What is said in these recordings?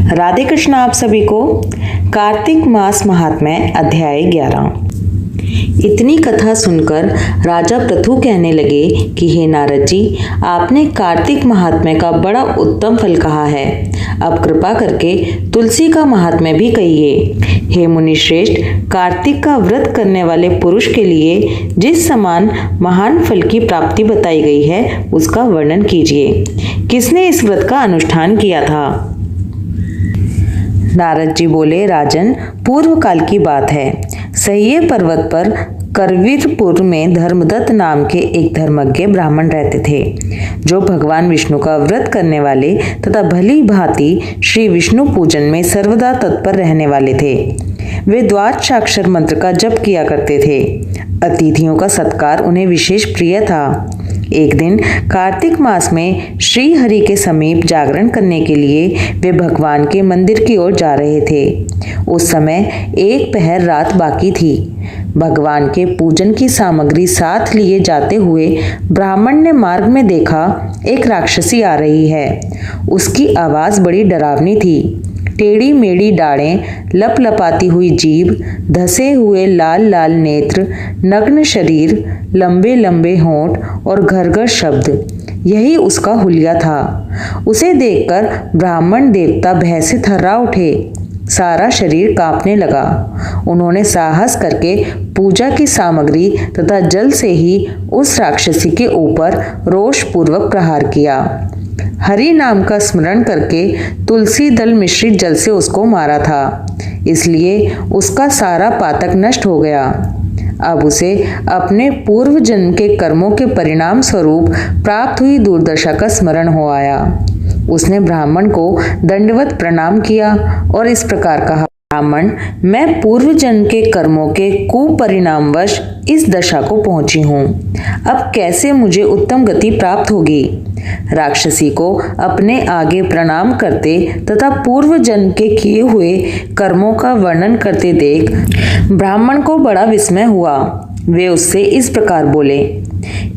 राधे कृष्ण आप सभी को। कार्तिक मास महात्म्य अध्याय 11। इतनी कथा सुनकर राजा पृथु कहने लगे कि हे नारद जी, आपने कार्तिक महात्म्य का बड़ा उत्तम फल कहा है। अब कृपा करके तुलसी का महात्म्य भी कहिए। हे मुनि श्रेष्ठ, कार्तिक का व्रत करने वाले पुरुष के लिए जिस समान महान फल की प्राप्ति बताई गई है उसका वर्णन कीजिए। किसने इस व्रत का अनुष्ठान किया था? नारद जी बोले, राजन, पूर्व काल की बात है। सह्य पर्वत पर करवीरपुर में धर्मदत्त नाम के एक धर्मज्ञ ब्राह्मण रहते थे, जो भगवान विष्णु का व्रत करने वाले तथा भली भांति श्री विष्णु पूजन में सर्वदा तत्पर रहने वाले थे। वे द्वादशाक्षर मंत्र का जप किया करते थे। अतिथियों का सत्कार उन्हें विशेष प्रिय था। एक दिन कार्तिक मास में श्री हरि के समीप जागरण करने के लिए वे भगवान के मंदिर की ओर जा रहे थे। उस समय एक पहर रात बाकी थी। भगवान के पूजन की सामग्री साथ लिए जाते हुए ब्राह्मण ने मार्ग में देखा एक राक्षसी आ रही है। उसकी आवाज बड़ी डरावनी थी। टेढ़ी मेढ़ी डाढ़ें, लपलपाती हुई जीभ, धसे हुए लाल लाल नेत्र, नग्न शरीर, लंबे लंबे होंठ और घरघर शब्द, यही उसका हुलिया था। उसे देखकर ब्राह्मण देवता भय से थर्रा उठे। सारा शरीर कांपने लगा। उन्होंने साहस करके पूजा की सामग्री तथा जल से ही उस राक्षसी के ऊपर रोषपूर्वक प्रहार किया। हरि नाम का स्मरण करके तुलसी दल मिश्रित जल से उसको मारा था, इसलिए उसका सारा पातक नष्ट हो गया। अब उसे अपने पूर्व जन्म के कर्मों के परिणाम स्वरूप प्राप्त हुई दुर्दशा का स्मरण हो आया। उसने ब्राह्मण को दंडवत प्रणाम किया और इस प्रकार कहा, ब्राह्मण, मैं पूर्व जन्म के कर्मों के कुपरिणामवश इस दशा को पहुंची हूँ। अब कैसे मुझे उत्तम गति प्राप्त होगी? राक्षसी को अपने आगे प्रणाम करते तथा पूर्व जन्म के किए हुए कर्मों का वर्णन करते देख ब्राह्मण को बड़ा विस्मय हुआ। वे उससे इस प्रकार बोले,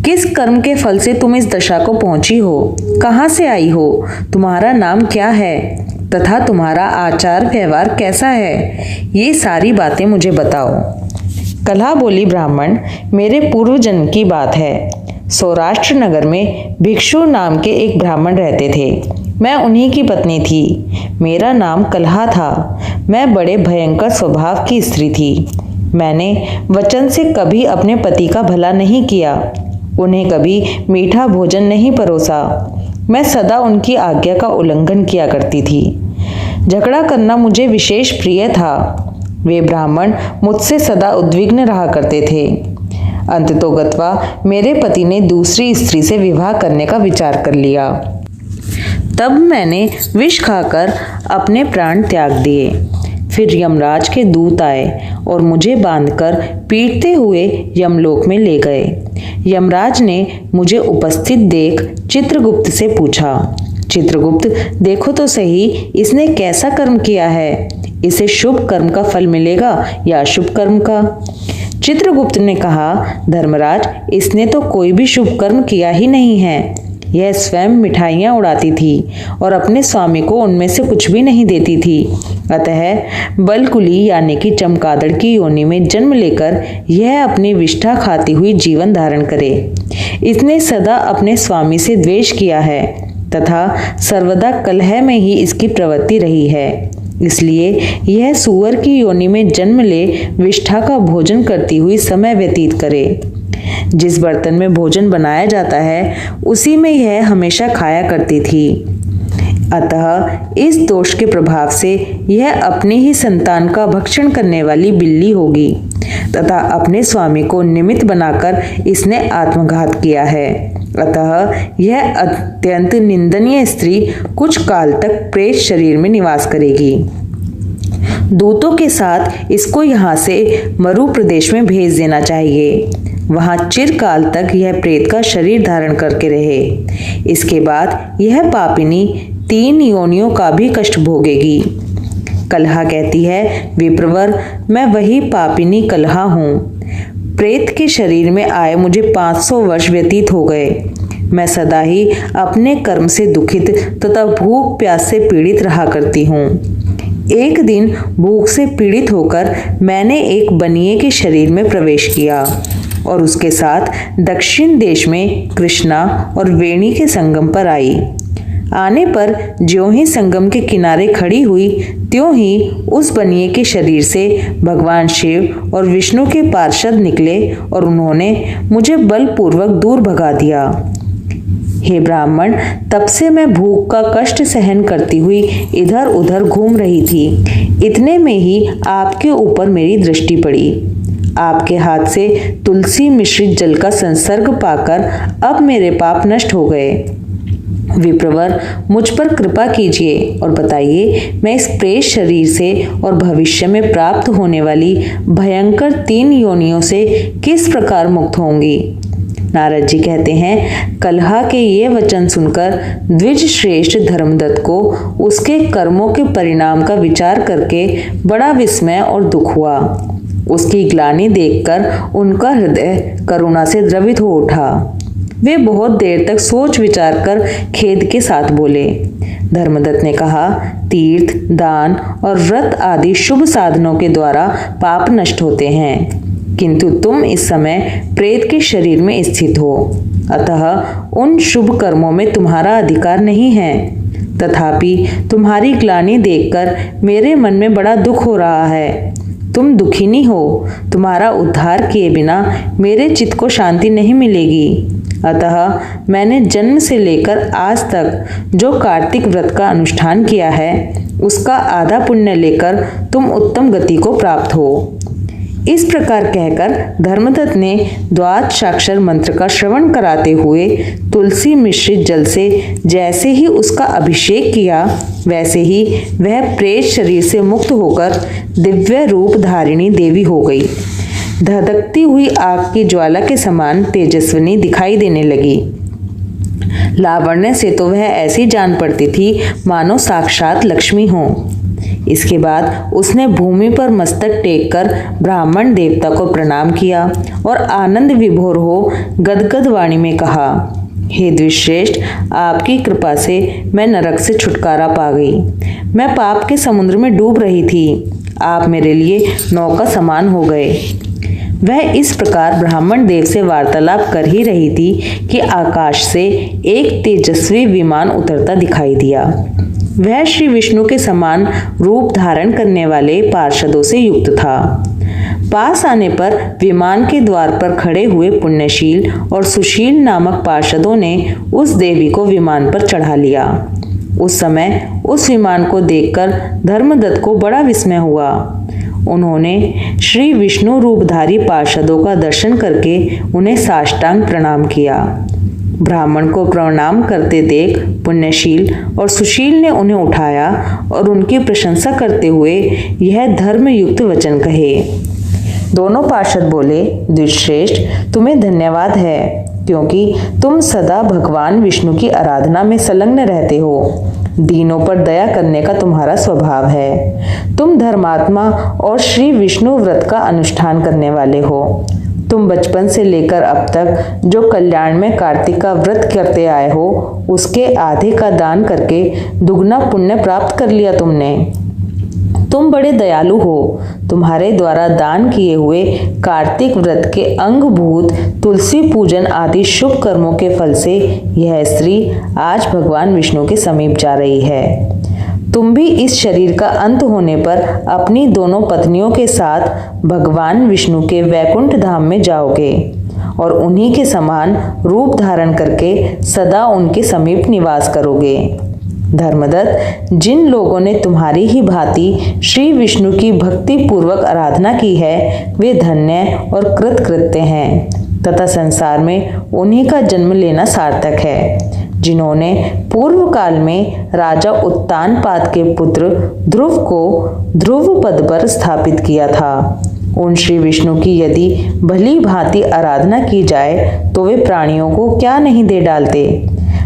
किस कर्म के फल से तुम इस दशा को पहुंची हो? कहाँ से आई हो? तुम्हारा नाम क्या है तथा तुम्हारा आचार व्यवहार कैसा है? ये सारी बातें मुझे बताओ। कलहा बोली, ब्राह्मण, मेरे पूर्व जन्म की बात है। सौराष्ट्र नगर में भिक्षु नाम के एक ब्राह्मण रहते थे। मैं उन्हीं की पत्नी थी। मेरा नाम कलहा था। मैं बड़े भयंकर स्वभाव की स्त्री थी। मैंने वचन से कभी अपने पति का भला नहीं किया, उन्हें कभी मीठा भोजन नहीं परोसा। मैं सदा उनकी आज्ञा का उल्लंघन किया करती थी। झगड़ा करना मुझे विशेष प्रिय था। वे ब्राह्मण मुझसे सदा उद्विग्न रहा करते थे। अंततोगत्वा मेरे पति ने दूसरी स्त्री से विवाह करने का विचार कर लिया। तब मैंने विष खाकर अपने प्राण त्याग दिए। फिर यमराज के दूत आए और मुझे बांधकर पीटते हुए यमलोक में ले गए। यमराज ने मुझे उपस्थित देख चित्रगुप्त से पूछा, चित्रगुप्त, देखो तो सही, इसने कैसा कर्म किया है? इसे शुभ कर्म का फल मिलेगा या अशुभ कर्म का? चित्रगुप्त ने कहा, धर्मराज, इसने तो कोई भी शुभ कर्म किया ही नहीं है। यह स्वयं मिठाइयाँ उड़ाती थी और अपने स्वामी को उनमें से कुछ भी नहीं देती थी। अतः बलकुली यानी कि चमगादड़ की योनि में जन्म लेकर यह अपनी विष्ठा खाती हुई जीवन धारण करे। इसने सदा अपने स्वामी से द्वेष किया है तथा सर्वदा कलह में ही इसकी प्रवृत्ति रही है। इसलिए यह सूअर की योनि में जन्म ले विष्ठा का भोजन करती हुई समय व्यतीत करे। जिस बर्तन में भोजन बनाया जाता है उसी में यह हमेशा खाया करती थी। अतः इस दोष के प्रभाव से यह अपनी ही संतान का भक्षण करने वाली बिल्ली होगी तथा अपने स्वामी को निमित्त बनाकर इसने आत्मघात किया है। अतः यह अत्यंत निंदनीय स्त्री कुछ काल तक प्रेत शरीर में निवास करेगी। दूतों के साथ इसको यहाँ से मरु प्रदेश में भेज देना चाहिए। वहाँ चिरकाल तक यह प्रेत का शरीर धारण करके रहे। इसके बाद यह पापिनी 3 योनियों का भी कष्ट भोगेगी। कलहा कहती है, विप्रवर, मैं वही पापिनी कलहा हूँ। प्रेत के शरीर में आए मुझे 500 वर्ष व्यतीत हो गए। मैं सदा ही अपने कर्म से दुखित तथा भूख प्यास से पीड़ित रहा करती हूँ। एक दिन भूख से पीड़ित होकर मैंने एक बनिए के शरीर में प्रवेश किया और उसके साथ दक्षिण देश में कृष्णा और वेणी के संगम पर आई। आने पर ज्यों ही संगम के किनारे खड़ी हुई त्यों ही उस बनिए के शरीर से भगवान शिव और विष्णु के पार्षद निकले और उन्होंने मुझे बलपूर्वक दूर भगा दिया। हे ब्राह्मण, तब से मैं भूख का कष्ट सहन करती हुई इधर उधर घूम रही थी। इतने में ही आपके ऊपर मेरी दृष्टि पड़ी। आपके हाथ से तुलसी मिश्रित जल का संसर्ग पाकर अब मेरे पाप नष्ट हो गए। विप्रवर, मुझ पर कृपा कीजिए और बताइए मैं इस प्रेत शरीर से और भविष्य में प्राप्त होने वाली भयंकर 3 योनियों से किस प्रकार मुक्त होंगी। नारद जी कहते हैं, कलहा के ये वचन सुनकर द्विज श्रेष्ठ धर्मदत्त को उसके कर्मों के परिणाम का विचार करके बड़ा विस्मय और दुख हुआ। उसकी ग्लानि देखकर उनका हृदय करुणा से द्रवित हो उठा। वे बहुत देर तक सोच विचार कर खेद के साथ बोले। धर्मदत्त ने कहा, तीर्थ, दान और व्रत आदि शुभ साधनों के द्वारा पाप नष्ट होते हैं, किंतु तुम इस समय प्रेत के शरीर में स्थित हो, अतः उन शुभ कर्मों में तुम्हारा अधिकार नहीं है। तथापि तुम्हारी ग्लानि देखकर मेरे मन में बड़ा दुख हो रहा है। तुम दुखिनी हो, तुम्हारा उद्धार किए बिना मेरे चित्त को शांति नहीं मिलेगी। अतः मैंने जन्म से लेकर आज तक जो कार्तिक व्रत का अनुष्ठान किया है, उसका आधा पुण्य लेकर तुम उत्तम गति को प्राप्त हो। इस प्रकार कहकर धर्मदत्त ने द्वादशाक्षर मंत्र का श्रवण कराते हुए तुलसी मिश्रित जल से जैसे ही उसका अभिषेक किया, वैसे ही वह प्रेत शरीर से मुक्त होकर दिव्य रूप धारिणी देवी हो गई। धधकती हुई आग की ज्वाला के समान तेजस्विनी दिखाई देने लगी। लावण्य से तो वह ऐसी जान पड़ती थी मानो साक्षात लक्ष्मी हो। इसके बाद उसने भूमि पर मस्तक टेककर ब्राह्मण देवता को प्रणाम किया और आनंद विभोर हो गदगद वाणी में कहा, हे द्विश्रेष्ठ, आपकी कृपा से मैं नरक से छुटकारा पा गई। मैं पाप के समुद्र में डूब रही थी, आप मेरे लिए नौका समान हो गए। वह इस प्रकार ब्राह्मण देव से वार्तालाप कर ही रही थी कि आकाश से एक तेजस्वी विमान उतरता दिखाई दिया। वह श्री विष्णु के समान रूप धारण करने वाले पार्षदों से युक्त था। पास आने पर विमान के द्वार पर खड़े हुए पुण्यशील और सुशील नामक पार्षदों ने उस देवी को विमान पर चढ़ा लिया। उस समय उस विमान को देखकर धर्मदत्त को बड़ा विस्मय हुआ। उन्होंने श्री विष्णु रूपधारी पार्षदों का दर्शन करके उन्हें साष्टांग प्रणाम किया। ब्राह्मण को प्रणाम करते देख पुण्यशील और सुशील ने उन्हें उठाया और उनकी प्रशंसा करते हुए यह धर्मयुक्त वचन कहे। दोनों पार्षद बोले, द्विश्रेष्ठ, तुम्हें धन्यवाद है, क्योंकि तुम सदा भगवान विष्णु की आराधना में संलग्न रहते हो। दीनों पर दया करने का तुम्हारा स्वभाव है। तुम धर्मात्मा और श्री विष्णु व्रत का अनुष्ठान करने वाले हो। तुम बचपन से लेकर अब तक जो कल्याण में कार्तिक का व्रत करते आए हो, उसके आधे का दान करके दुगना पुण्य प्राप्त कर लिया तुमने। तुम बड़े दयालु हो। तुम्हारे द्वारा दान किए हुए कार्तिक व्रत के अंगभूत तुलसी पूजन आदि शुभ कर्मों के फल से यह स्त्री आज भगवान विष्णु के समीप जा रही है। तुम भी इस शरीर का अंत होने पर अपनी दोनों पत्नियों के साथ भगवान विष्णु के वैकुंठ धाम में जाओगे और उन्हीं के समान रूप धारण करके सदा उनके समीप निवास करोगे। धर्मदत्त, जिन लोगों ने तुम्हारी ही भांति श्री विष्णु की भक्ति पूर्वक आराधना की है, वे धन्य और कृतकृत्य हैं तथा संसार में उन्हीं का जन्म लेना सार्थक है, जिन्होंने पूर्व काल में राजा उत्तानपाद के पुत्र ध्रुव को ध्रुव पद पर स्थापित किया था। उन श्री विष्णु की यदि भली भांति आराधना की जाए तो वे प्राणियों को क्या नहीं दे डालते।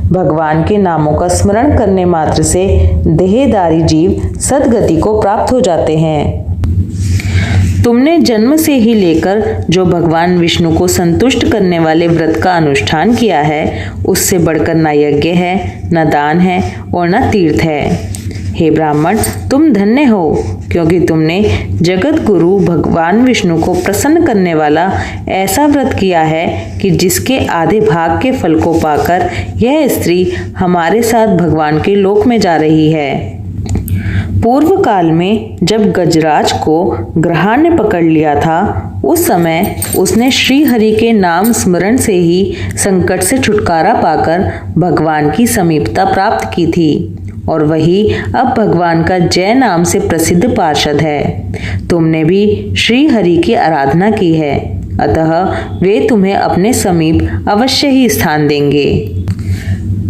भगवान के नामों का स्मरण करने मात्र से देहधारी जीव सद्गति को प्राप्त हो जाते हैं। तुमने जन्म से ही लेकर जो भगवान विष्णु को संतुष्ट करने वाले व्रत का अनुष्ठान किया है, उससे बढ़कर न यज्ञ है, न दान है और न तीर्थ है। हे ब्राह्मण, तुम धन्य हो, क्योंकि तुमने जगत गुरु भगवान विष्णु को प्रसन्न करने वाला ऐसा व्रत किया है कि जिसके आधे भाग के फल को पाकर यह स्त्री हमारे साथ भगवान के लोक में जा रही है। पूर्व काल में जब गजराज को ग्रहाण ने पकड़ लिया था, उस समय उसने श्री हरि के नाम स्मरण से ही संकट से छुटकारा पाकर भगवान की समीपता प्राप्त की थी, और वही अब भगवान का जय नाम से प्रसिद्ध पार्षद है। तुमने भी श्री हरि की आराधना की है, अतः वे तुम्हें अपने समीप अवश्य ही स्थान देंगे।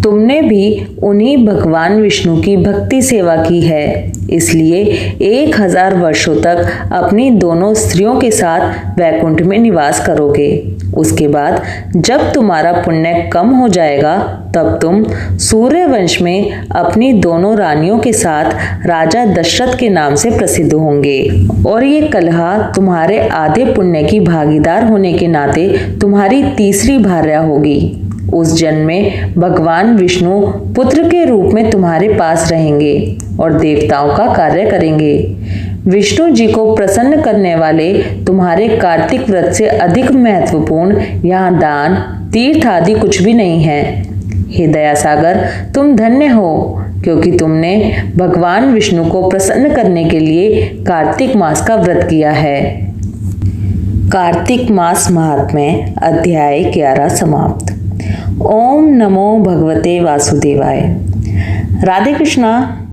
तुमने भी उन्हीं भगवान विष्णु की भक्ति सेवा की है, इसलिए 1000 वर्षों तक अपनी दोनों स्त्रियों के साथ वैकुंठ में निवास करोगे। उसके बाद जब तुम्हारा पुण्य कम हो जाएगा, तब तुम सूर्यवंश में अपनी दोनों रानियों के साथ राजा दशरथ के नाम से प्रसिद्ध होंगे, और ये कलहा तुम्हारे आधे पुण्य की भागीदार होने के नाते तुम्हारी तीसरी भार्या होगी। उस जन्म में भगवान विष्णु पुत्र के रूप में तुम्हारे पास रहेंगे और देवताओं का कार्य करेंगे। विष्णु जी को प्रसन्न करने वाले तुम्हारे कार्तिक व्रत से अधिक महत्वपूर्ण यहाँ दान, तीर्थ आदि कुछ भी नहीं है। हे दया सागर, तुम धन्य हो, क्योंकि तुमने भगवान विष्णु को प्रसन्न करने के लिए कार्तिक मास का व्रत किया है। कार्तिक मास महात्म्य अध्याय 11 समाप्त। ओम नमो भगवते वासुदेवाय। राधे कृष्णा।